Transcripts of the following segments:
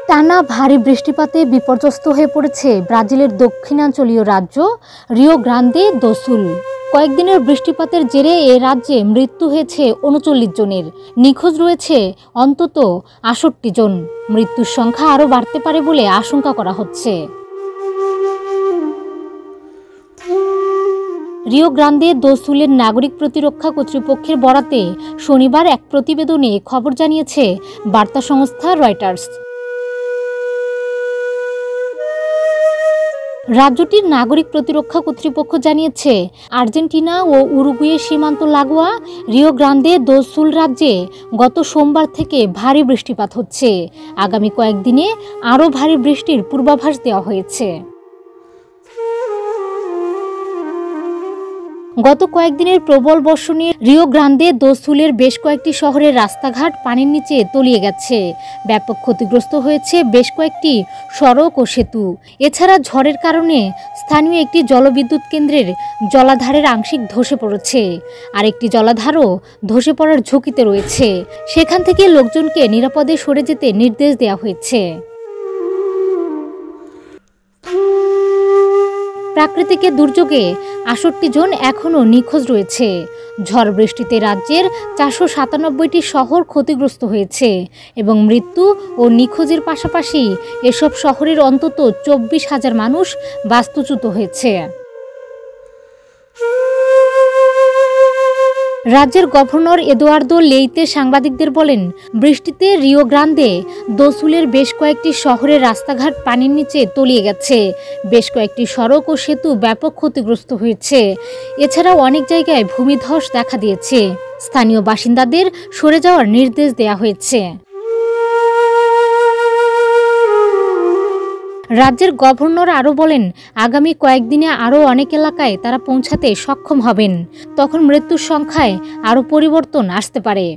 টানা ভারী বৃষ্টিপাতে বিপর্যস্ত হয়ে পড়েছে ব্রাজিলের দক্ষিণাঞ্চলীয় রাজ্য রিও গ্রান্দে দো সুল। কয়েকদিনের বৃষ্টিপাতের জেরে এ রাজ্যে মৃত্যু হয়েছে ৩৯ জনের, নিখোঁজ রয়েছে অন্তত ৬৮ জন। মৃত্যুর সংখ্যা আরও বাড়তে পারে বলে আশঙ্কা করা হচ্ছে। রিও গ্রান্দে দো সুলের নাগরিক প্রতিরক্ষা কর্তৃপক্ষের বরাতে শনিবার এক প্রতিবেদনে খবর জানিয়েছে বার্তা সংস্থা রয়টার্স। রাজ্যটির নাগরিক প্রতিরক্ষা কর্তৃপক্ষ জানিয়েছে, আর্জেন্টিনা ও উরুগুয়ের সীমান্ত লাগোয়া রিও গ্রান্দে দো সুল রাজ্যে গত সোমবার থেকে ভারী বৃষ্টিপাত হচ্ছে। আগামী কয়েকদিনে আরও ভারী বৃষ্টির পূর্বাভাস দেওয়া হয়েছে। গত কয়েকদিনের প্রবল বর্ষণে রিও গ্রান্দে দো সুলের বেশ কয়েকটি শহরের রাস্তাঘাট পানির নিচে তলিয়ে গেছে। ব্যাপক ক্ষতিগ্রস্ত হয়েছে বেশ কয়েকটি সড়ক ও সেতু। এছাড়া ঝড়ের কারণে স্থানীয় একটি জলবিদ্যুৎ কেন্দ্রের জলাধারের আংশিক ধসে পড়েছে। আরেকটি জলাধারও ধসে পড়ার ঝুঁকিতে রয়েছে। সেখান থেকে লোকজনকে নিরাপদে সরে যেতে নির্দেশ দেওয়া হয়েছে। প্রাকৃতিক দুর্যোগে ৬৮ জন এখনও নিখোঁজ রয়েছে। ঝড় বৃষ্টিতে রাজ্যের ৪৯৭টি শহর ক্ষতিগ্রস্ত হয়েছে এবং মৃত্যু ও নিখোঁজের পাশাপাশি এসব শহরের অন্তত ২৪,০০০ মানুষ বাস্তুচ্যুত হয়েছে। রাজ্যের গভর্নর এদুয়ার্দো লেইতে সাংবাদিকদের বলেন, বৃষ্টিতে রিও গ্রান্দে দো সুলের বেশ কয়েকটি শহরের রাস্তাঘাট পানির নিচে তলিয়ে গেছে। বেশ কয়েকটি সড়ক ও সেতু ব্যাপক ক্ষতিগ্রস্ত হয়েছে। এছাড়াও অনেক জায়গায় ভূমিধস দেখা দিয়েছে। স্থানীয় বাসিন্দাদের সরে যাওয়ার নির্দেশ দেওয়া হয়েছে। রাজ্যের গভর্নর আরও বলেন, আগামী কয়েকদিনে আরও অনেক এলাকায় তারা পৌঁছাতে সক্ষম হবেন। তখন মৃত্যুর সংখ্যায় আরও পরিবর্তন আসতে পারে।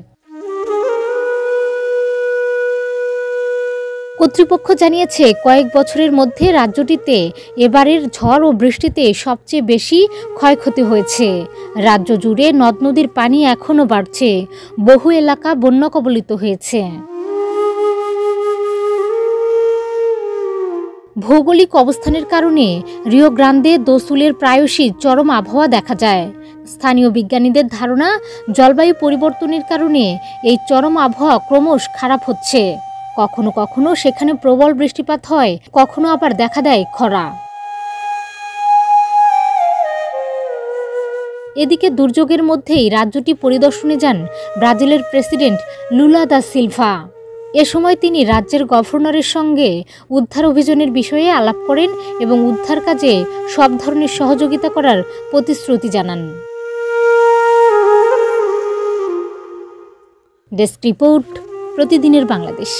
কর্তৃপক্ষ জানিয়েছে, কয়েক বছরের মধ্যে রাজ্যটিতে এবারের ঝড় ও বৃষ্টিতে সবচেয়ে বেশি ক্ষয়ক্ষতি হয়েছে। রাজ্য জুড়ে নদ নদীর পানি এখনও বাড়ছে। বহু এলাকা বন্যা কবলিত হয়েছে। ভৌগোলিক অবস্থানের কারণে রিও গ্রান্দে দো সুলের প্রায়শই চরম আবহাওয়া দেখা যায়। স্থানীয় বিজ্ঞানীদের ধারণা, জলবায়ু পরিবর্তনের কারণে এই চরম আবহাওয়া ক্রমশ খারাপ হচ্ছে। কখনো কখনো সেখানে প্রবল বৃষ্টিপাত হয়, কখনো আবার দেখা দেয় খরা। এদিকে দুর্যোগের মধ্যেই রাজ্যটি পরিদর্শনে যান ব্রাজিলের প্রেসিডেন্ট লুলা দা সিলভা। এ সময় তিনি রাজ্যের গভর্নরের সঙ্গে উদ্ধার অভিযানের বিষয়ে আলাপ করেন এবং উদ্ধার কাজে সব ধরনের সহযোগিতা করার প্রতিশ্রুতি জানান। ডেস্ক রিপোর্ট, প্রতিদিনের বাংলাদেশ।